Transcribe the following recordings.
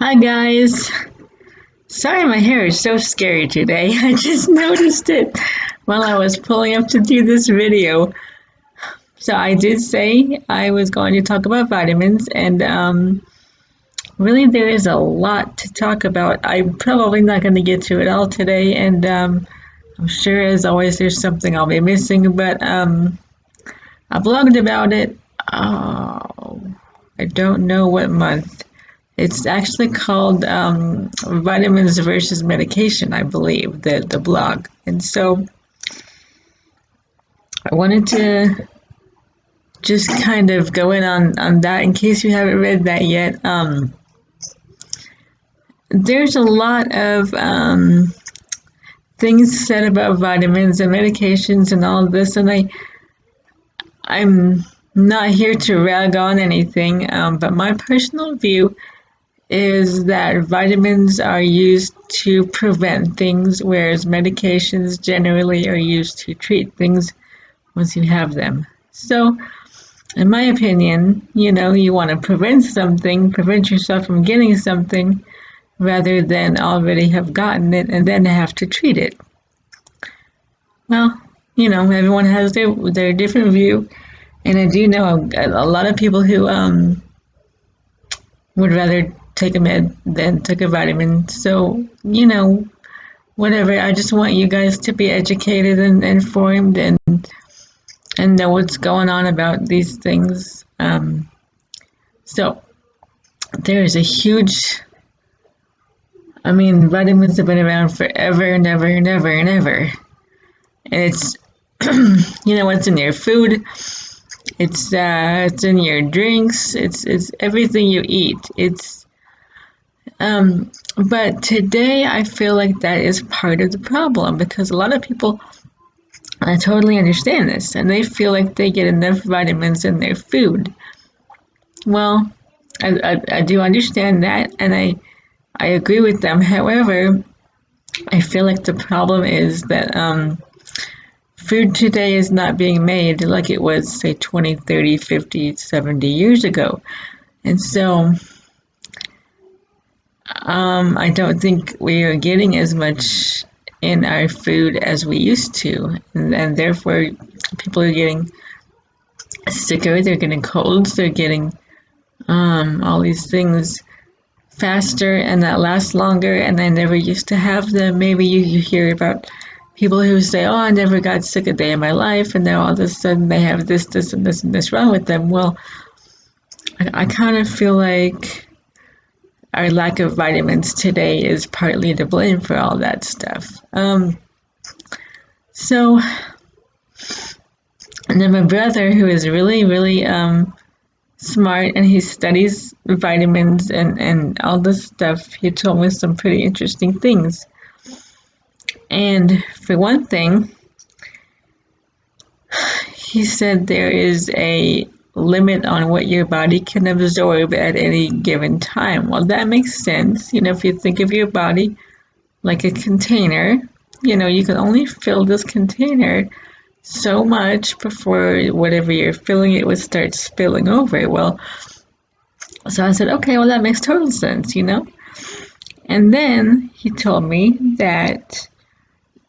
Hi guys. Sorry my hair is so scary today. I just noticed it while I was pulling up to do this video. So I did say I was going to talk about vitamins and really there is a lot to talk about. I'm probably not going to get to it all today and I'm sure as always there's something I'll be missing, but I blogged about it. Oh, I don't know what month. It's actually called Vitamins versus Medication, I believe, the blog. And so I wanted to just kind of go in on that in case you haven't read that yet. There's a lot of things said about vitamins and medications and all of this, and I'm not here to rag on anything, but my personal view is that vitamins are used to prevent things, whereas medications generally are used to treat things once you have them. So, in my opinion, you want to prevent something, prevent yourself from getting something, rather than already have gotten it and then have to treat it. Well, everyone has their different view, and I do know a lot of people who would rather take a med than take a vitamin. So, whatever. I just want you guys to be educated and informed and know what's going on about these things. So, there is a huge, vitamins have been around forever and ever and ever and ever. And it's, what's in your food. It's in your drinks. It's everything you eat. But today I feel like that is part of the problem because a lot of people, I totally understand this, and they feel like they get enough vitamins in their food. Well, I do understand that, and I agree with them. However, I feel like the problem is that food today is not being made like it was, say, 20, 30, 50, 70 years ago. And so I don't think we are getting as much in our food as we used to. And therefore, people are getting sicker, they're getting colds, they're getting all these things faster and that last longer, and I never used to have them. Maybe you hear about people who say, oh, I never got sick a day in my life, and now all of a sudden they have this, and this wrong with them. Well, I kind of feel like our lack of vitamins today is partly to blame for all that stuff. So, and then my brother, who is really, really smart, and he studies vitamins and all this stuff, he told me some pretty interesting things. And for one thing, he said there is a limit on what your body can absorb at any given time. Well, that makes sense. If you think of your body like a container, you can only fill this container so much before whatever you're filling it with starts spilling over. Well, so I said, okay, well, that makes total sense, And then he told me that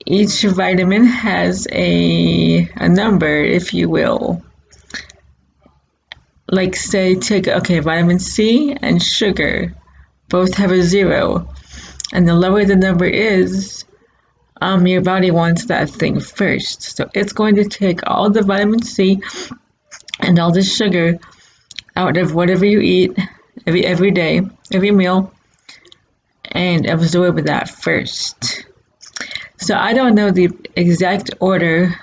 each vitamin has a number, if you will. Like say, vitamin C and sugar both have a 0. And the lower the number is, your body wants that thing first. So it's going to take all the vitamin C and all the sugar out of whatever you eat every day, every meal, and absorb that first. So I don't know the exact order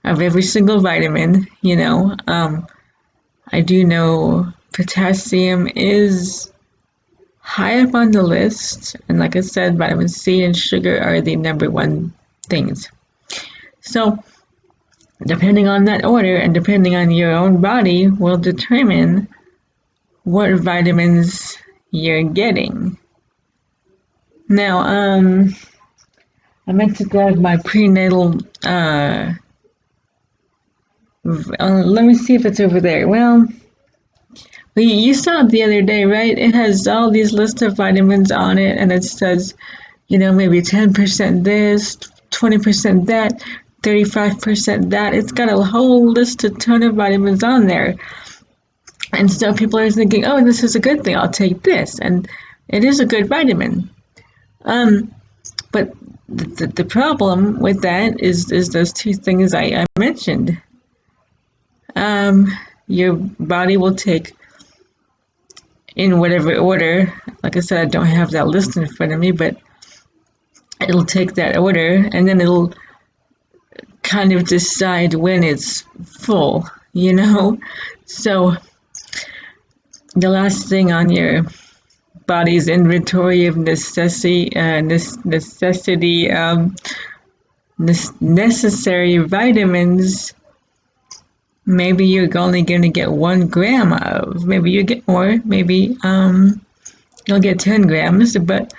of every single vitamin, I do know potassium is high up on the list, and like I said, vitamin C and sugar are the number one things. So depending on that order and depending on your own body will determine what vitamins you're getting. Now, I meant to grab my prenatal, let me see if it's over there. Well, You saw it the other day, right? It has all these lists of vitamins on it, and it says, maybe 10% this, 20% that, 35% that. It's got a whole list, a ton of vitamins on there. And so people are thinking, oh, this is a good thing, I'll take this. And it is a good vitamin. But the problem with that is those two things I mentioned. Your body will take, in whatever order, like I said, I don't have that list in front of me, but it'll take that order, and then it'll kind of decide when it's full, So the last thing on your body's inventory of necessary vitamins, maybe you're only going to get 1 gram of. Maybe you get more. Maybe you'll get 10 grams. But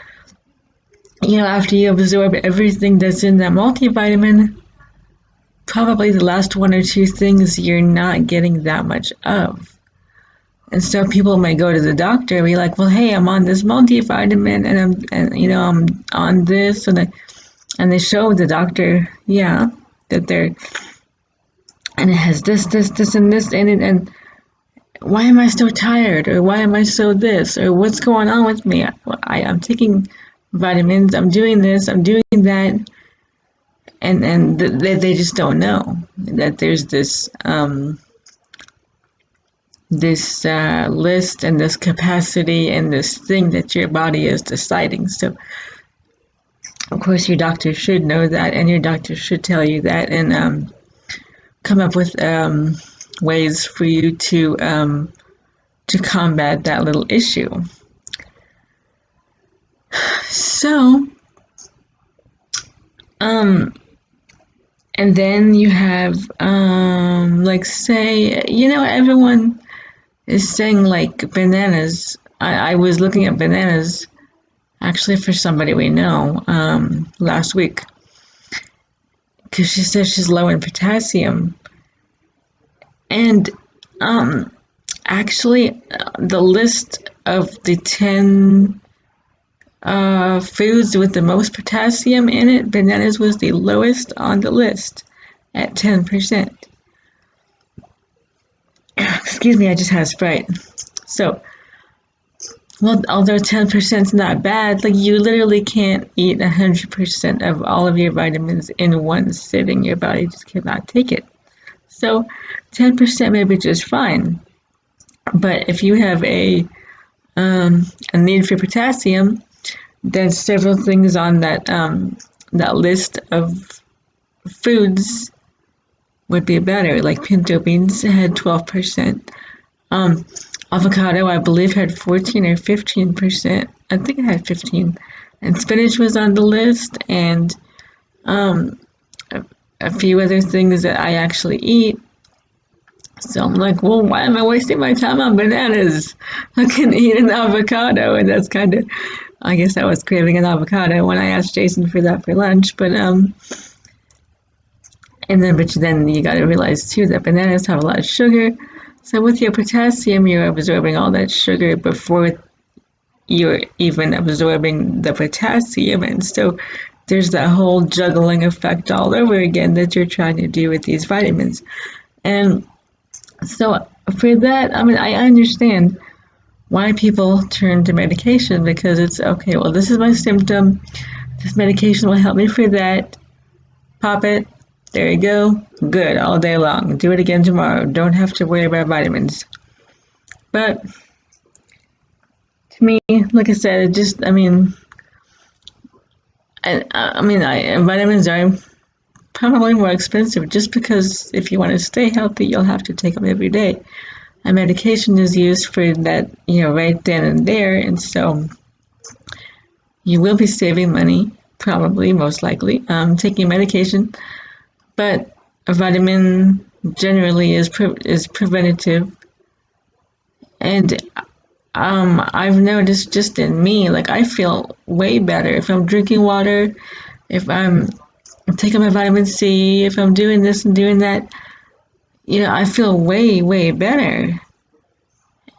after you absorb everything that's in that multivitamin, probably the last 1 or 2 things you're not getting that much of. And so people might go to the doctor and be like, well, hey, I'm on this multivitamin I'm on this, and they show the doctor, that they're, and it has this, and this in it, and why am I so tired, or why am I so this, or what's going on with me? I'm taking vitamins, I'm doing this, I'm doing that, and they just don't know that there's this list and this capacity and this thing that your body is deciding. So, of course, your doctor should know that, and your doctor should tell you that, and come up with ways for you to combat that little issue. So, and then you have, like, say, everyone is saying, like, bananas. I was looking at bananas, actually, for somebody we know, last week, because she says she's low in potassium. And actually, the list of the 10 foods with the most potassium in it, bananas was the lowest on the list at 10%. Excuse me, I just had a Sprite. So, well, although 10% is not bad, like, you literally can't eat 100% of all of your vitamins in one sitting. Your body just cannot take it. So 10% may be just fine. But if you have a need for potassium, then several things on that list of foods would be better. Like pinto beans had 12%. Avocado, I believe, had 14 or 15%. I think it had 15. And spinach was on the list, and a few other things that I actually eat. So I'm like, well, why am I wasting my time on bananas? I can eat an avocado, and that's kind of, I guess I was craving an avocado when I asked Jason for that for lunch, but then you got to realize too that bananas have a lot of sugar. So with your potassium, you're absorbing all that sugar before you're even absorbing the potassium, and so there's that whole juggling effect all over again that you're trying to do with these vitamins. And so for that, I mean, I understand why people turn to medication, because it's okay, well, this is my symptom, this medication will help me for that, pop it, there you go, good, all day long, do it again tomorrow, don't have to worry about vitamins. But to me, like I said, it just, vitamins are probably more expensive, just because if you want to stay healthy, you'll have to take them every day. And medication is used for that, right then and there, and so you will be saving money, probably, most likely, taking medication. But a vitamin generally is preventative, and I've noticed just in me, like, I feel way better if I'm drinking water, if I'm taking my vitamin C, if I'm doing this and doing that. I feel way, way better.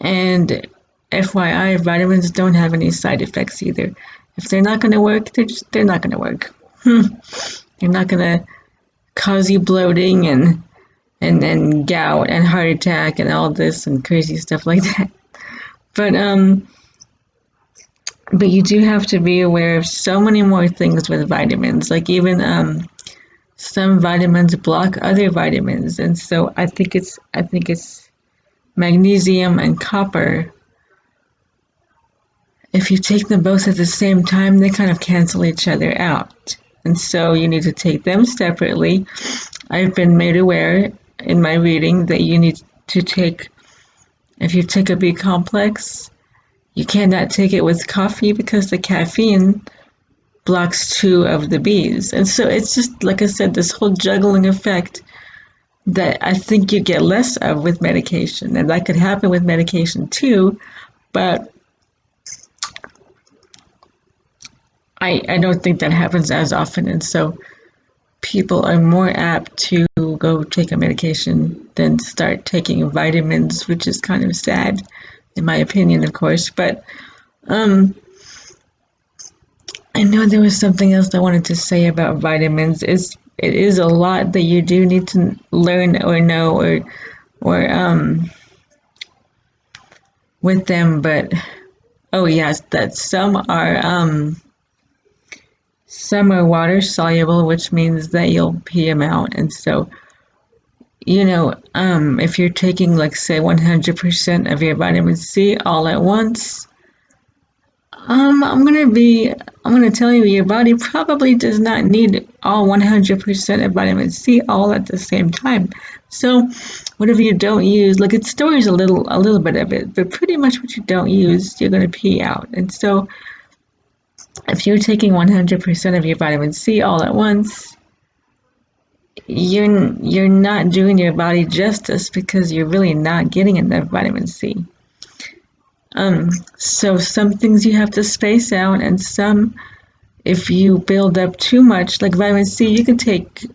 And FYI, vitamins don't have any side effects either. If they're not going to work, they're not going to work. They're not going to cause you bloating and gout and heart attack and all this and crazy stuff like that. But you do have to be aware of so many more things with vitamins. Like even some vitamins block other vitamins, and so I think it's magnesium and copper. If you take them both at the same time, they kind of cancel each other out. And so you need to take them separately. I've been made aware in my reading that you need to take, if you take a B complex, you cannot take it with coffee because the caffeine blocks 2 of the Bs. And so it's just, like I said, this whole juggling effect that I think you get less of with medication. And that could happen with medication too, but I don't think that happens as often, and so people are more apt to go take a medication than start taking vitamins, which is kind of sad, in my opinion, of course. But I know there was something else I wanted to say about vitamins. It is a lot that you do need to learn or know or with them, but oh yes, that some are water soluble, which means that you'll pee them out. And so, if you're taking, like, say, 100% of your vitamin C all at once, I'm gonna tell you, your body probably does not need all 100% of vitamin C all at the same time. So, whatever you don't use, like, it stores a little bit of it, but pretty much what you don't use, you're gonna pee out. And so, if you're taking 100% of your vitamin C all at once, you're not doing your body justice because you're really not getting enough vitamin C. So some things you have to space out, and some, if you build up too much, like vitamin C, you can take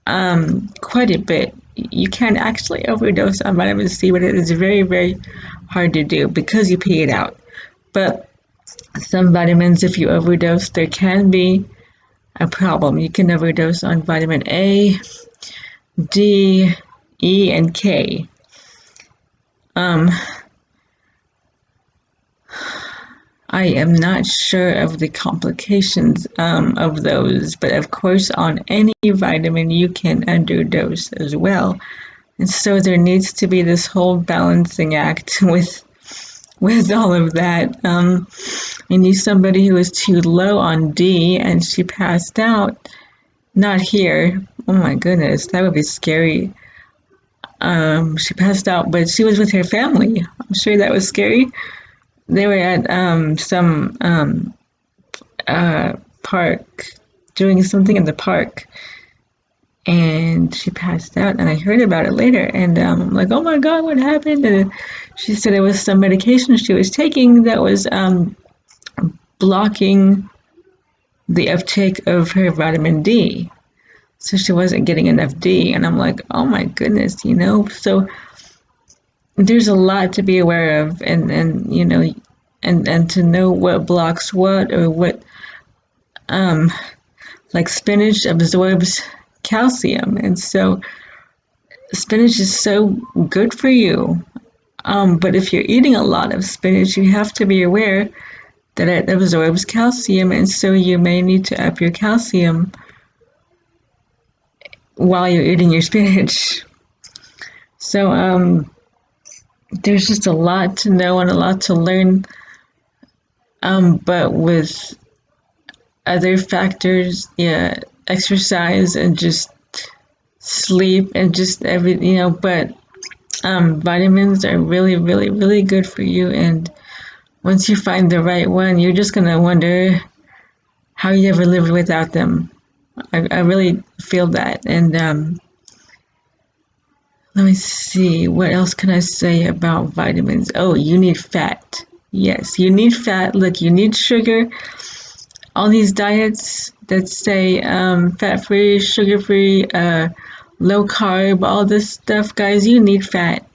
quite a bit. You can actually overdose on vitamin C, but it is very, very hard to do because you pee it out. But some vitamins, if you overdose, there can be a problem. You can overdose on vitamin A, D, E, and K. I am not sure of the complications of those, but of course on any vitamin you can underdose as well. And so there needs to be this whole balancing act with all of that. I knew somebody who was too low on D and she passed out. Not here. Oh my goodness, that would be scary. She passed out, but she was with her family. I'm sure that was scary. They were at some park, doing something in the park, and she passed out, and I heard about it later, and I'm like, oh my God, what happened? And she said it was some medication she was taking that was blocking the uptake of her vitamin D. So she wasn't getting enough D, and I'm like, oh my goodness, so there's a lot to be aware of, and to know what blocks what, or what, like spinach absorbs calcium, and so spinach is so good for you. But if you're eating a lot of spinach, you have to be aware that it absorbs calcium, and so you may need to up your calcium while you're eating your spinach. So there's just a lot to know and a lot to learn, but with other factors, exercise and just sleep and just but vitamins are really, really, really good for you, and once you find the right one, you're just going to wonder how you ever lived without them. I really feel that. And let me see, what else can I say about vitamins? Oh, you need fat. Yes, you need fat. Look, you need sugar. All these diets that say fat-free, sugar-free, low carb, all this stuff, guys, you need fat.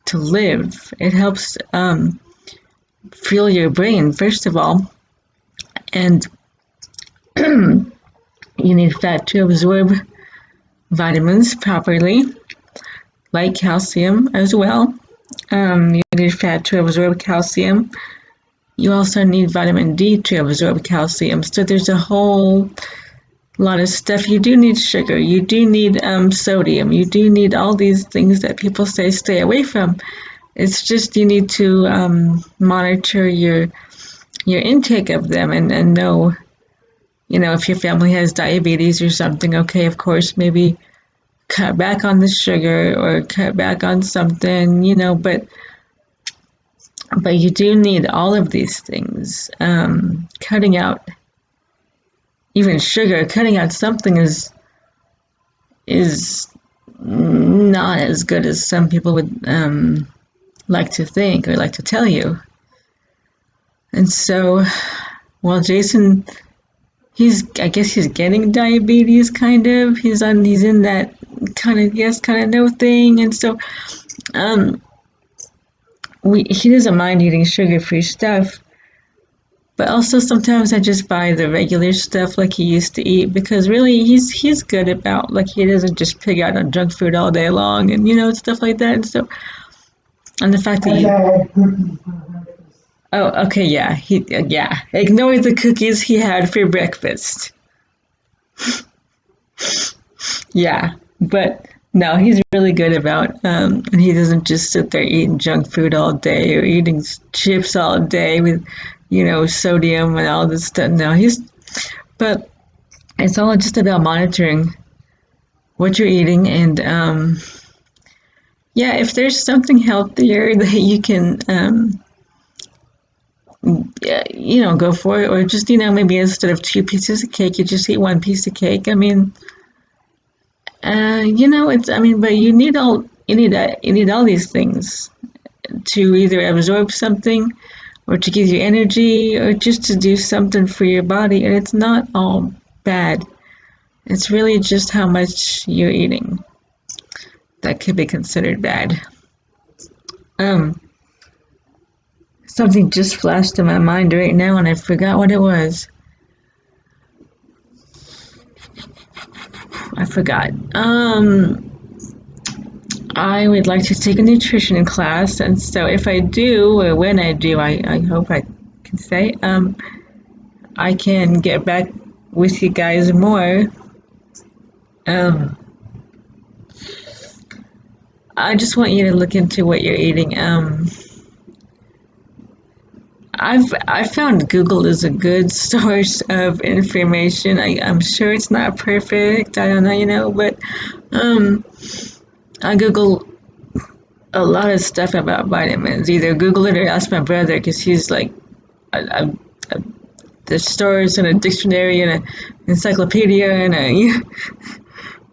to live. It helps fuel your brain, first of all, and you need fat to absorb vitamins properly, like calcium as well. You need fat to absorb calcium. You also need vitamin D to absorb calcium. So there's a whole lot of stuff. You do need sugar. You do need sodium. You do need all these things that people say stay away from. It's just you need to monitor your intake of them and know, if your family has diabetes or something, okay, of course, maybe cut back on the sugar or cut back on something, but you do need all of these things. Cutting out even sugar, cutting out something is not as good as some people would like to think or like to tell you. And so, well, Jason, I guess he's getting diabetes, kind of. He's in that kind of yes, kind of no thing, and so he doesn't mind eating sugar-free stuff, but also sometimes I just buy the regular stuff like he used to eat, because really he's good about, like, he doesn't just pig out on junk food all day long and stuff like that. And so, and the fact that oh, okay, yeah, ignore the cookies he had for breakfast. Yeah, but no, he's really good about, and he doesn't just sit there eating junk food all day or eating chips all day with, sodium and all this stuff. No, but it's all just about monitoring what you're eating, and yeah, if there's something healthier that you can, go for it, or just, maybe instead of 2 pieces of cake, you just eat 1 piece of cake. I mean, but you need all these things to either absorb something or to give you energy or just to do something for your body, and it's not all bad. It's really just how much you're eating that could be considered bad. Something just flashed in my mind right now and I forgot what it was. I forgot. I would like to take a nutrition class, and so if I do, or when I do, I hope I can say, I can get back with you guys more. I just want you to look into what you're eating. I found Google is a good source of information. I'm sure it's not perfect. I don't know, but I Google a lot of stuff about vitamins. Either Google it or ask my brother, because he's like the stores and a dictionary and an encyclopedia and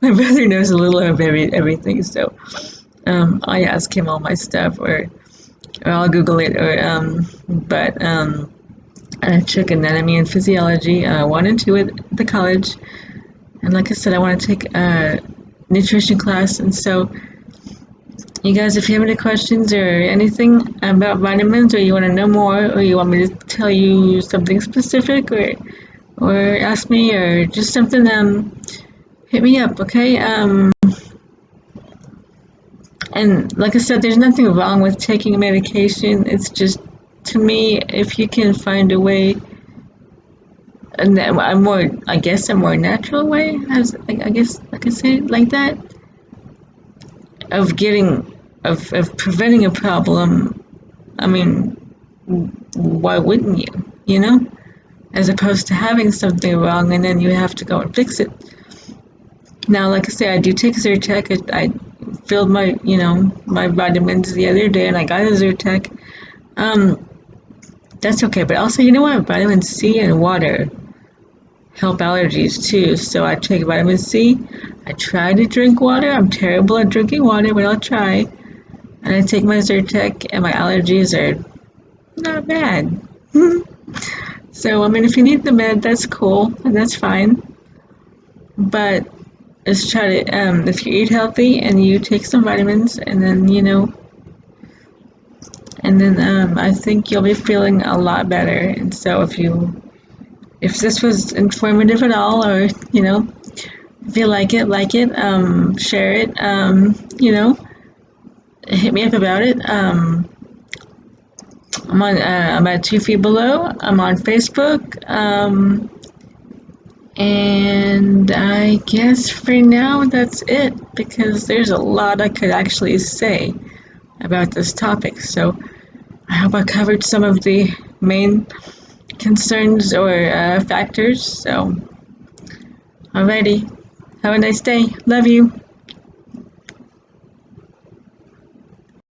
my brother knows a little of everything. So I ask him all my stuff, or I'll Google it, but I took anatomy and physiology 1 and 2 at the college, and like I said, I want to take a nutrition class. And so, you guys, if you have any questions or anything about vitamins, or you want to know more, or you want me to tell you something specific, or ask me, or just something, hit me up, okay? And like I said, there's nothing wrong with taking medication. It's just, to me, if you can find a way, a more natural way, as I guess I could say it like that, of preventing a problem. I mean, why wouldn't you? As opposed to having something wrong and then you have to go and fix it. Now, like I say, I do take Zyrtec. I filled my vitamins the other day, and I got a Zyrtec. That's okay, but also, vitamin C and water help allergies too. So I take vitamin C. I try to drink water. I'm terrible at drinking water, but I'll try. And I take my Zyrtec, and my allergies are not bad. So, if you need the med, that's cool, and that's fine. But let's try to, if you eat healthy and you take some vitamins, and then, and then I think you'll be feeling a lot better. And so if this was informative at all, or if you like it, share it, hit me up about it. I'm at 2 feet below. I'm on Facebook. And I guess for now that's it, because there's a lot I could actually say about this topic. So I hope I covered some of the main concerns or factors. So, alrighty. Have a nice day. Love you.